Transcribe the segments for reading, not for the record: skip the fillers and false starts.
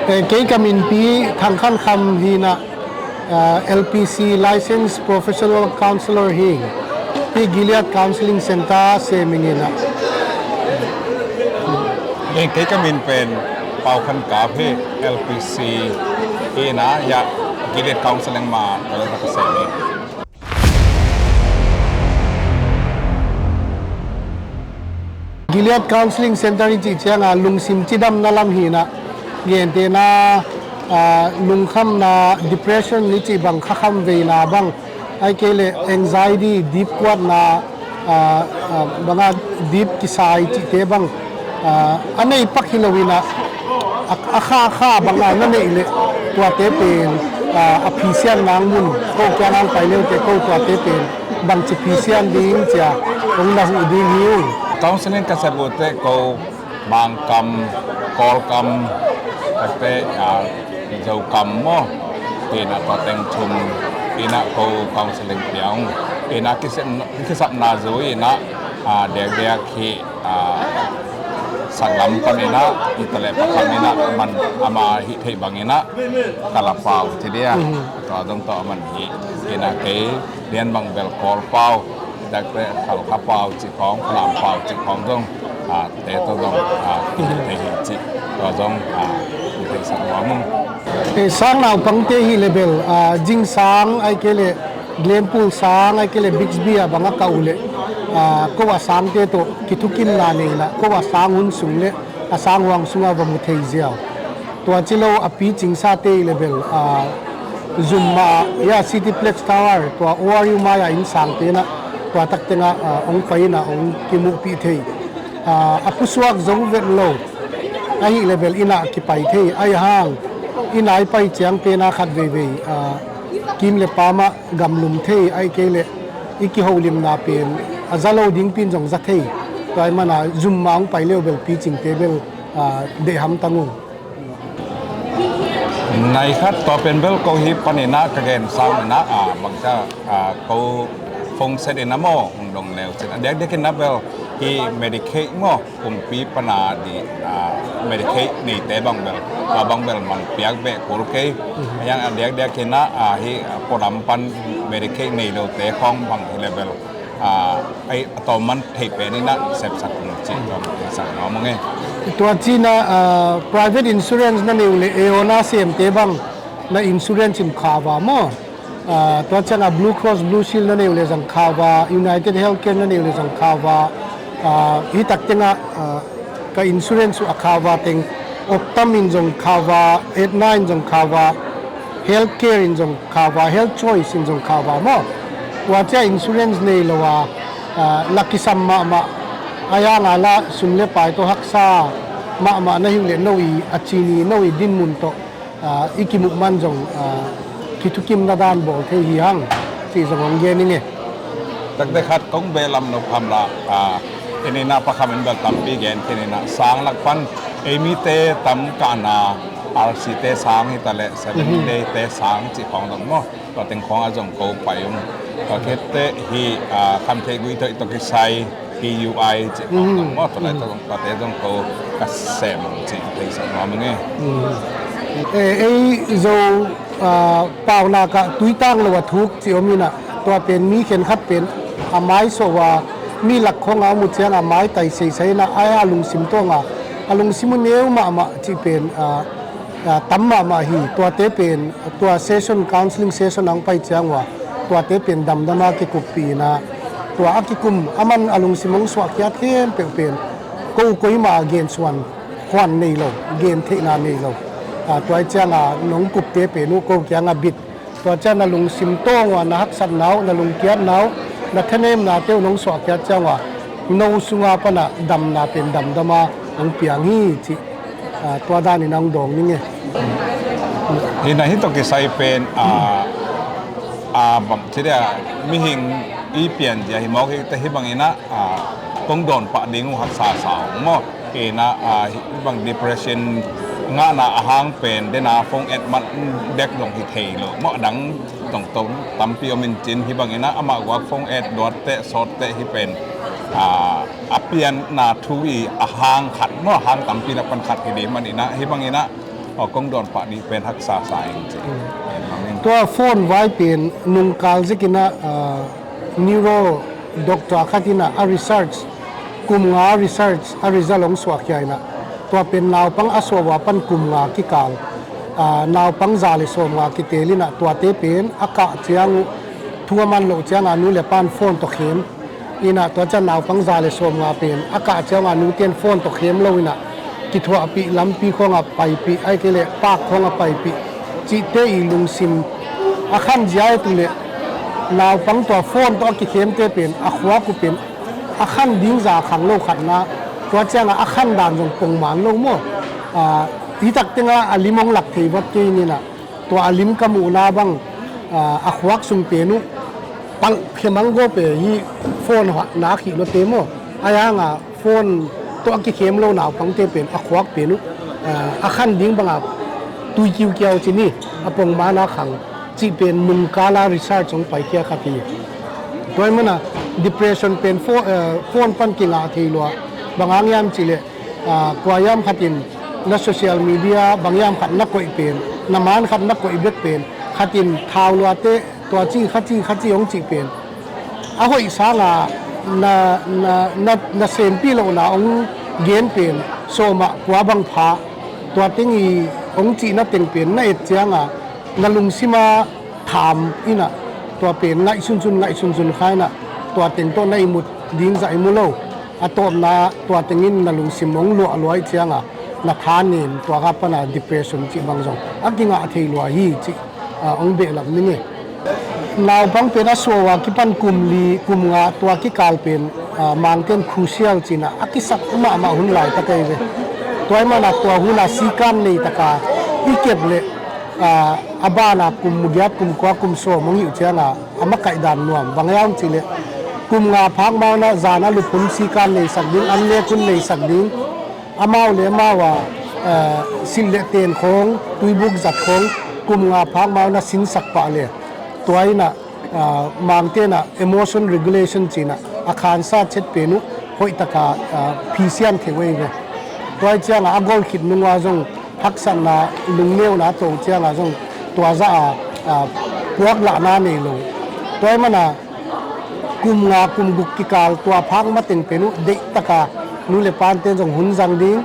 Kay kamin pi thangkhan kham hi na LPC Licensed Professional Counselor hi pi Gilead Counseling Center se mingina. เองก็มินเป็นเป่าคันกาเพ LPC เอนะอยากกิเลสกองแสดงมาแต่ละประเทศนี้ Gilead Counseling Center ni chi changa lungsim chidam nalam hi na gente na lungkham na depression ni chi bang khakham ve na bang ai kele anxiety deep kwat na banga deep kisai chi te bang anei pakhilowina akha banga nane ile tua te pen apisian nang mun ko kya nang paileu te ko tua te pen bang chi pisian ding cha ong na hu ding hiu กองแสดงกระแสบุตรก็บางกำกอลกำแต่เจ้ากำมั่ที่นักก็แต่งชุมที่นักก็กองแสดงเดียวที่นักคิดสับนาจุยนักเด็กที่สังลำกันนี่นะอิตาลีประคำนี่นะมันอามาฮิเทบังนี่นะกะลาเปาทีเดียวก็ต้องต่อมันฮิที่นักเกเรียนบางเบลกอลเปาแต่เขาขับเปล่าจิของพลามเปล่าจิของต้องแต่ต้องกินในหินจิก็ต้องมีแต่สังวามึงsang nào pang te hi level jing sang ai kele glenpool sang ai kele bixby banga ka ule ko wa sang te to kithukin na ne la ko wa sang hun sung le sang wang sunga wa mu thei jiao to chilo api ching sa te level zoom ma ya cityplex tower to oru ma ya in sang te na to tak te nga ong pai na ong kimu pi thei apuswak zong vet lo ai level ina ki pai thei ai hang inai pai chiang pe na khat ve ve kim le pama gamlum thei ai ke le iki holim na pen azalo ding pin jong za thei to ai mana zoom maung pai le bel pi ching table de ham tangu ในคัดต่อเป็นเบลโกฮิปนินะกระเกนซาวนะบางเจ้าเขาฟงเสด็จน้ำโมงดงแนวเสด็จเด็กกินนับเบลที่เมดิเคโมกุมปีปนาดีเมดิเคนี่แต่บางเบลว่าบางเบลมันเปียกเบะกุลเกยยังเด็กกินนะที่ปรำปันเมดิเคนี่เราแต่ของบางเลเวลไอตอนมันเทปนี่นะเสพสักหนึ่งจีนก็สั่งน้องมึงไงตัวจีน่ะprivate insurance นั่นเองเลยเอโอนาเซียมเตบังนะ insurance อินคาวามอตัวเช่น Blue Cross Blue Shield นั่นเองเลยสังคาวา United Healthcare นั่นเองเลยสังคาวาฮิตักเต็งกับ insurance อักคาวาเต็ง Optum อินจงคาวา Aetna อินจงคาวา Healthcare อินจงคาวา Health Choice อินจงคาวามอว่าเจ้า insurance นี่ละว่าลักกิสัมมาอายางาละสุนเลปายตัวฮักษามานะหิวเลนโนอีอัจฉีนีโนอีดินมุนโตอีกิมุกมันจงคิทุกิมนาดานบอกเทียงที่สมองเย็นนี่ไงตั้งแต่คัดกงเบลัมนกคำละเอเนนาประคำเป็นแบบตั้มปีเกนเอเนนาสางหลักพันเอมิเตตั้มกานาอาร์ซีเตสางฮิตาเลเซเว่นเดเตสางจีของตรงโมก็เป็นของอาจงโกไปก็เคเตฮีคำเทกุยตัวกิไซPUI จีของตรงโมตัวไหนต้องก็เตต้องโกกัสเซมจีที่สังวามึงไงโจเปล่านากะตุยตั้งเลยว่าทุกที่อมีน่ะตัวเป็นมีเข็นขัดเป็นอาไม้โซว่ามีหลักของเอาหมดเสียงอาไม้ไต่ใส่น่ะไอ้อาลุงซิมตัวอ่ะอาลุงซิมเนี้ยมาที่เป็นตั้มมาฮีตัวเตเป็นตัวเซสชั่นคาวน์ซิลิ่งเซสชั่นอังไปเจียงว่าตัวเตเป็นดำมากิกุปีนะตัวอากิกุมอามันอาลุงซิมงสวักยาเทียนเป็นกูกุยมาเกณฑ์ส่วนควันในโลกเกณฑ์เทนาในโลกตัวเจ้าน้องกุบเตเปนุโกเกียงบิดตัวเจ้านาลุงซิมโต้ว่านักสัตว์หนาวนาลุงเกียร์หนาวนักเทนมนาเต้าน้องสวกเกียร์เจ้าว่าน้องสุงาปนะดำนาเป็นดำมาน้องเปียงฮีที่ตัวด้านนี้น้องดองนี่ไงที่ไหนที่ต้องกิไซเป็นบางทีเดียมีหิงอีเปลี่ยนจะหิมอกแต่ที่บางอีนะต้องโดนปะดิ้งหักษาสาวมอเอนะบาง depression งานาอาหางเป็นได้นาฟงเอ็ดมันเด็กลงที่เทโลมอดังตรงตั้มปีอมินจินที่บางอีนะอามาว่าฟงเอ็ดดอดเตะสดเตะที่เป็นอาเปียนนาทุยอาหางขัดมอหางตั้มปีนับปันขัดที่ดีมันอีนะที่บางอีนะ กงดอนปะนี่เป็นทักษะสายจริงๆ ตัวโฟนไว้เป็นนุงกาลจิกินะneuro doctor ขัดินะรีเสิร์ชกุมงารีเสิร์ชรีจะลงสวกใหญ่นะตัวเป็นนาวปังอสวาปันกุมงากิกาลนาวปังซาลิสวมงากิเตลินะตัวเตเป็นอากาศเจียงทัวมันโลเจียงอานุเลปันโฟนตกเข็มอินะตัวจะนาวปังซาลิสวมงาเป็นอากาศเจียงอานุเตียนโฟนตกเข็มโลวินะกิทัวปีลำปีของอไปปีไอเกเลปากของอไปปีจิเตอีลุงซิมอาคันใจตุเลนาวปังตัวโฟนตัวกิเข็มเตเป็นอาขวากุเป็นอาคันดิ้งจากขังโลขันนะตัวเจ้าอาคันด่านจงปงหมานโลโมที่ตักเต็งอาลิมองหลักเทวัดเกนี่นะตัวอาลิมกามูนาบังอาขวักสุงเปนุปังเขมังโกเปยีโฟนนาขีโลเตโมอายางโฟนตัวกิเข็มโลนาวปังเตเป็นอาขวักเปนุอาคันดิ้งบังตุยคิวเกียวจีนี่อาปงมานาขังจีเป็นมุนกาลารีเสิร์ชจงไปเกี่ยขัดยีตัวมันdepression เป็นโฟนปันกิงอาเทลัวบางอย่างยามจิเลกว่ายามขัดอินนักโซเชียลมีเดียบางอย่างขัดนักกวยเป็นน้ำมันขัดนักกวยเบ็ดเป็นขัดอินท้าวลัวเตตัวจีขัดจีองจีเป็นอาหอยสางนาเซมปีโลนาองเกนเป็นโซมะกว่าบางผาตัวติงีองจีนัดเต็งเป็นน่าเอ็ดเจียงนาลุงซิมาถามอินะตัวเป็นไงซุนใครนะตัวเต็งตัวในมุดดินใจมุโลอะตอมนาตัวเต็งอินนาลุงซิมองลัวลอยเจียงนาทานินตัวกับปนา depression จีบางจงอักกิงอาเทลัวฮีจีองเบลับนี่นาวบังเป็นอาสวะกิปันกุมลีกุมงาตัวกิกาลเป็นมังเทนครูเซียลจีนะอักกิสักมาหุ่นไหลตะเกยเวตัวมันตัวหุ่นอาสีกันเลยตะกาอีเก็บเลยอาบานากุมมุกยัดกุมกว่ากุมโซมงอยู่เจ้าน่ะอามาไก่ดานนวมบางอย่างจีเลยกุมงาพักมานะจานะลุพุนสีกันเลยสักดิ้งอันเล่คุณเลยสักดิ้งอามาเลยมาว่าสินเลเตียนของตุยบุกจัดของกุมงาพักมานะสินสักปะเลยตัวนี้นะมังเตนะ emotion regulation จีนะอาคารซาเช็ดเปนุหอยตะกาพีเซียนเทเวเวตัวเจ้าน่ะอากอลคิดนึงว่าจงทักษะนะลุงเลี้ยวนะตัวเจ้าน่ะจงตัวจะพวกหลานานี่ลงตัวมันนะกุมงากุมบุกกิกาลตัวพักมาเต็งเปนุเด็กตะกานูเลปานเตนจงหุ่นจังดิ้ง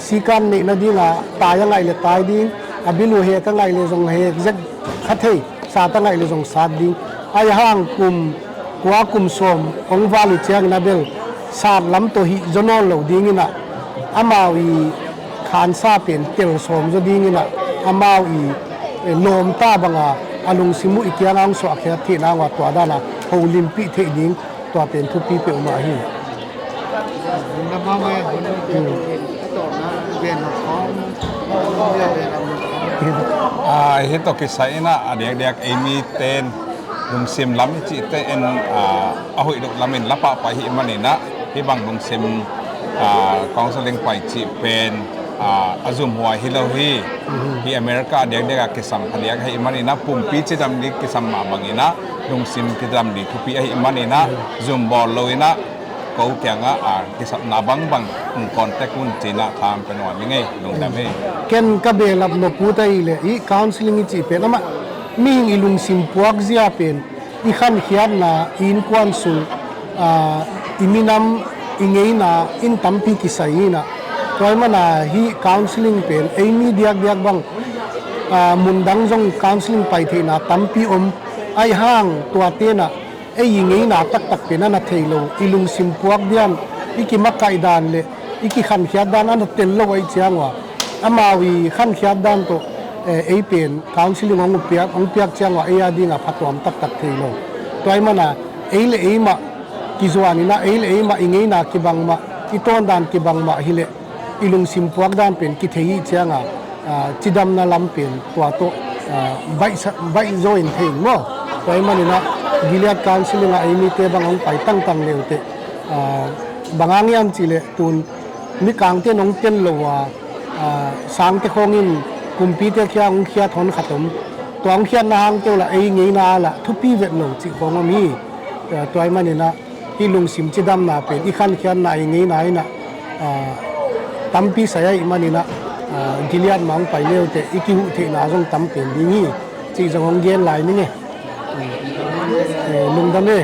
สีกันนี่นะดิ้งตายยังไงเลยตายดิ้งบิลูเฮตั้งไงเลยจงเฮเจ็ดขัดเฮซาตั้งไงเลยจงซาดิ้งไอห่างกุมกว่ากุมสมองวาลิเชียงนาเบลซาลำตัวหิจนอลโลดิ้งนะอามาวีขานซาเป็นเตลสมจะดิ้งนะอามาวีโลมตาบังอาลุงซิมุอีกอย่างสวกเขียนที่นางว่าตัวด้านะโอลิมปิกเทดิ้งตัวเป็นทุกปีเป็นมาหิน้ำมันไม่คนเป็นต่อนะเป็นของเรื่องอะไรเห็นตัวกิจสัยนะเด็กเอมีเต้นลุงซิมล้ำจิตเต้นเอาหุ่ยลุกล้ำเป็นลับปะไปหิมันนี่นะที่บางลุงซิมกองแสดงไปจิเป็นอาซุมหัวฮิลาฮีที่อเมริกาเด็กกิจสัมพันธ์ให้มันนี่นะปุ่มปีจิตดำดีกิจสัมมาบางนี่นะลุงซิมกิจดำดีทุกปีให้มันนี่นะซุมบอลเลยนะkau kianga kisap nabang bang kontak mun cina tham penwa mingai long dame ken kabelap no putai le I counseling chi pe nama ming ilung sim puak zia pen I khan khian na in kwan su iminam ingei na in tampi kisai na toy mana hi counseling pen ei mi diak bang mundang jong counseling pai the na tampi ai hang tua te naไอ้ยังไงน่าตักเป็นนั่นเทโลอิลุงซิมพวกเดียนอีกิมักไก่ดานเลยอีกิขันขีดดานอันเต็มโลไว้เชียงว่าอามาวีขันขีดดานตัวไอ้เป็นคาวน์ซิลของเปียกเชียงว่าไอ้ยาดีน่ะพัดวมตักเทโลตัวไอ้มันน่ะไอ้เลยไอ้มากิจวัตรนี่นะไอ้เลยไอ้มายังไงน่ะกิบังมาอีต้นดานกิบังมาฮิเลอิลุงซิมพวกดานเป็นกิเทียเชียงอ่ะจิดำน่ะลำเป็นตัวโตใบโจอินเทงมั้งตัวไอ้มันนี่นะgilead counseling a imi te bangong pai tang leute bangang yam chile tun mi kang te nong ten lowa sang te khongin kumpi te khya ong khya thon khatom tong khya na hang te la ei ngei na la thupi vet lo chi khong mi toy mani na hi lung sim chi dam na pe i khan khya na ei ngei na ina tampi saya i mani na ที่เลียนมังไปเร็วแต่อีกิวเทนาจงตำเป็นดีนี่จีจงงเย็นไหลนี่ไงลุงทำเนี่ย